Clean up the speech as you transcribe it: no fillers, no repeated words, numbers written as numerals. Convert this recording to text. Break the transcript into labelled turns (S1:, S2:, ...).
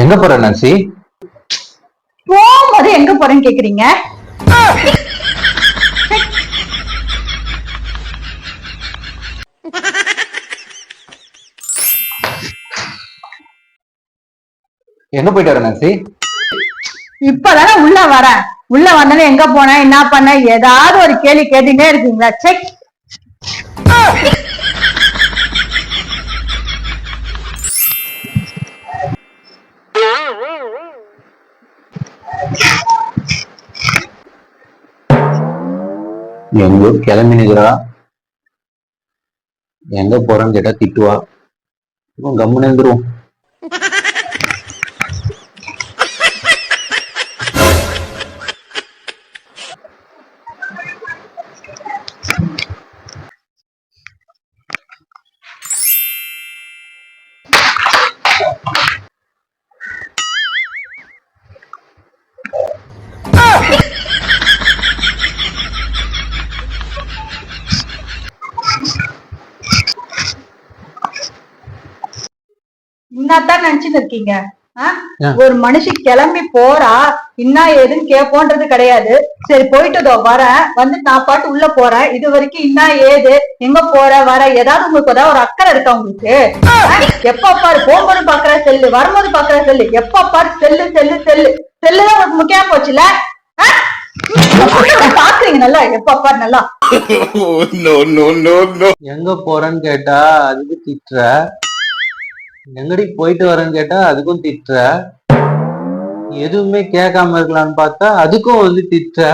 S1: எங்க போற நான்சி?
S2: போகும்போது எங்க போறேன்னு கேக்குறீங்க?
S1: எங்க போயிட்டு வர நான்சி?
S2: இப்பதானே உள்ள வரேன். உள்ள வந்தாலும் எங்க போன என்ன பண்ண ஏதாவது ஒரு கேள்வி கேட்டுட்டே இருக்கீங்களா? செக்.
S1: எங்கோ கிளம்பினுக்கிறா. எங்க போறேன்னு கேட்டா திட்டுவா. கம்முன்னு இருந்துருவோம்.
S2: என்னத்தான் நினைச்சுட்டு இருக்கீங்க? ஒரு மனுஷி கிளம்பி போறா, என்ன ஏதுன்னு கேட்போன்றது கிடையாது. சரி போயிட்டு வரேன், வந்து நான் பாட்டு உள்ள போறேன். இது வரைக்கும் என்ன ஏது, எங்க போற வர ஏதாவது உங்களுக்கு ஏதாவது ஒரு அக்கறை இருக்கா உங்களுக்கு? எப்ப பாரு போகும்போது பாக்குற செல்லு, வரும்போது பாக்குற செல்லு, எப்ப பாரு செல்லு செல்லு செல்லு செல்லுதான் உங்களுக்கு முக்கியமா போச்சுல? பாக்குறீங்க நல்லா, எப்ப பாரு நல்லா.
S1: எங்க போறேன்னு கேட்டா அதுக்கு திட்டுற, எங்கடி போயிட்டு வரேன்னு கேட்டா அதுக்கும் திட்டுற, எதுவுமே கேட்காம இருக்கலாம்னு பார்த்தா அதுக்கும் வந்து திட்டுற.